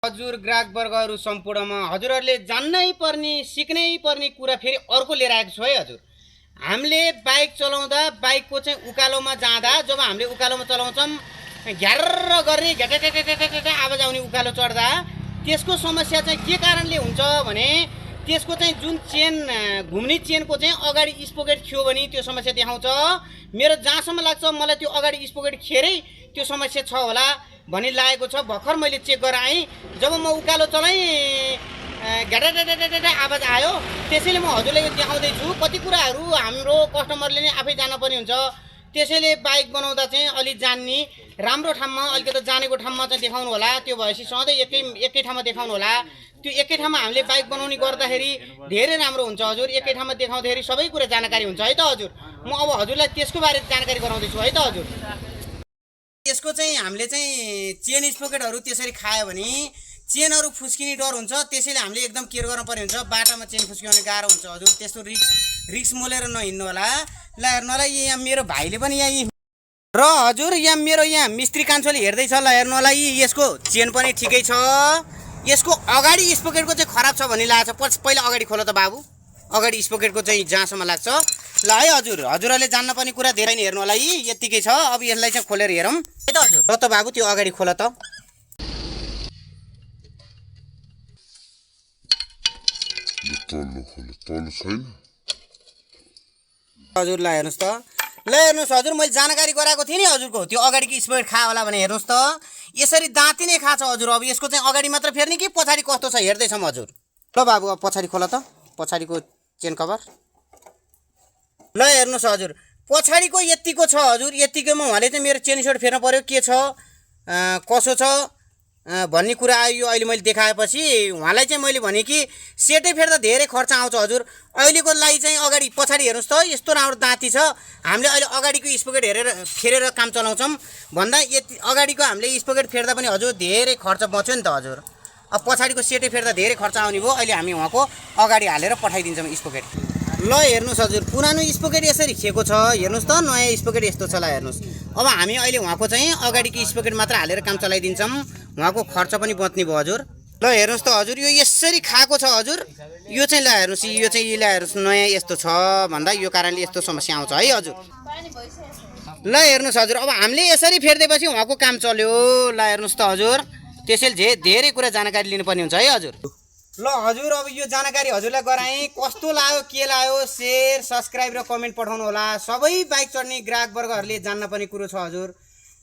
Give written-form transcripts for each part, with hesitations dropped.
हजुर ग्राहक वर्गहरू सम्पूर्णमा हजुरहरूले जान्नै पर्ने सिक्नै पर्ने कुरा फेरि अर्को लिएर आएको छु है हजुर। हामीले बाइक चलाउँदा बाइकको चाहिँ उकालोमा जाँदा जब हामीले उकालोमा चलाउँछौँ घ्यार्र गर्ने घ्याटा आवाज आउने उकालो चढ्दा त्यसको समस्या चाहिँ के कारणले हुन्छ भने त्यसको चाहिँ जुन चेन घुम्ने चेनको चाहिँ अगाडि स्पोकेट खियो भने त्यो समस्या देखाउँछ। मेरो जहाँसम्म लाग्छ मलाई त्यो अगाडि स्पोकेट खेरै त्यो समस्या छ होला भन्ने लागेको छ। भर्खर मैले चेक गरेर आएँ, जब म उकालो चलाएँ घ्याटा आवाज आयो। त्यसैले म हजुरलाई यो देखाउँदैछु। कति कुराहरू हाम्रो कस्टमरले नै आफै जान्नुपर्ने हुन्छ। त्यसैले बाइक बनाउँदा चाहिँ अलि जान्ने राम्रो ठाउँमा अलिकति जानेको ठाउँमा चाहिँ देखाउनु होला। त्यो भएपछि सधैँ एकै ठाउँमा देखाउनु होला। त्यो एकै ठाउँमा हामीले बाइक बनाउने गर्दाखेरि धेरै राम्रो हुन्छ हजुर। एकै ठाउँमा देखाउँदाखेरि सबै कुरा जानकारी हुन्छ है त हजुर। म अब हजुरलाई त्यसको बारे जानकारी गराउँदैछु है त हजुर। यसको चाहिँ हामीले चाहिँ चेन स्पोकेटहरू त्यसरी खायो भने चेनहरू फुस्किने डर हुन्छ। त्यसैले हामीले एकदम केयर गर्नुपर्ने हुन्छ। बाटामा चेन फुस्किने गाह्रो हुन्छ हजुर। त्यस्तो रिक्स मोलेर नहिँड्नु होला। ल हेर्नु होला, यहाँ मेरो भाइले पनि यहाँ र हजुर यहाँ मेरो यहाँ मिस्त्री कान्छोले हेर्दैछ। ल हेर्नु होला, यसको चेन पनि ठिकै छ। यसको अगाडि स्पोकेटको चाहिँ खराब छ भन्ने लागेको छ। पहिला अगाडि खोल त बाबु, अगाडि स्पोकेटको चाहिँ जहाँसम्म लाग्छ। ल है हजुर, हजुरहरूले जान्न पर्ने कुरा धेरै नै हेर्नु होला। यतिकै छ। अब यसलाई चाहिँ खोलेर हेरौँ है त हजुर। र त बाबु त्यो अगाडि खोल त हजुर। ल हेर्नुहोस् त, ल हेर्नुहोस् हजुर, मैले जानकारी गराएको थिएँ नि हजुरको। त्यो अगाडिको स्पोकेट खायो होला भने हेर्नुहोस् त, यसरी दाँती नै खान्छ हजुर। अब यसको चाहिँ अगाडि मात्र फेर्ने कि पछाडि कस्तो छ हेर्दैछौँ हजुर। ल बाबु अब पछाडि खोल त, पछाडिको चेन कभर। ल हेर्नुहोस् हजुर, पछाडिको यतिको छ हजुर। यतिकोमा उहाँले चाहिँ मेरो चेन सर्ट फेर्न पऱ्यो के छ कसो छ भन्ने कुरा आयो। अहिले मैले देखाएपछि उहाँलाई चाहिँ मैले भने कि सेटै फेर्दा धेरै खर्च आउँछ हजुर। अहिलेको लागि चाहिँ अगाडि पछाडि हेर्नुहोस् त, यस्तो राम्रो दाँती छ। हामीले अहिले अगाडिको स्पोकेट फेरेर काम चलाउँछौँ भन्दा यति अगाडिको हामीले स्पोकेट फेर्दा पनि हजुर धेरै खर्च बच्यो नि त हजुर। अब पछाडिको सेटै फेर्दा धेरै खर्च आउने भयो। अहिले हामी उहाँको अगाडि हालेर पठाइदिन्छौँ स्पोकेट। ल हेर्नुहोस् हजुर, पुरानो स्पोकेट यसरी खिएको छ हेर्नुहोस् त, नयाँ स्पोकेट यस्तो छ। ल हेर्नुहोस्, अब हामी अहिले उहाँको चाहिँ अगाडिको स्पोकेट मात्र हालेर काम चलाइदिन्छौँ। उहाँको खर्च पनि बच्ने भयो हजुर। ल हेर्नुहोस् त हजुर, यो यसरी खाएको छ हजुर। यो चाहिँ ल हेर्नुहोस्, यो चाहिँ ल हेर्नुहोस् नयाँ यस्तो छ भन्दा यो कारणले यस्तो समस्या आउँछ है हजुर। ल हेर्नुहोस् हजुर, अब हामीले यसरी फेर्दैपछि उहाँको काम चल्यो। ल हेर्नुहोस् त हजुर, त्यसैले धेरै कुरा जानकारी लिनुपर्ने हुन्छ है हजुर। ल हजुर, अब यो जानकारी हजुरलाई गराएँ। कस्तो लाग्यो के लाग्यो सेयर सब्सक्राइब र कमेन्ट पठाउनु होला। सबै बाइक चढ्ने ग्राहक वर्गहरूले जान्न पर्ने कुरो छ हजुर।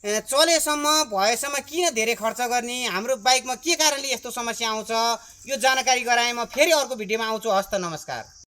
चलेसम्म भएसम्म किन धेरै खर्च गर्ने, हाम्रो बाइकमा के कारणले यस्तो समस्या आउँछ, यो जानकारी गराएँ। म फेरि अर्को भिडियोमा आउँछु। हस्त नमस्कार।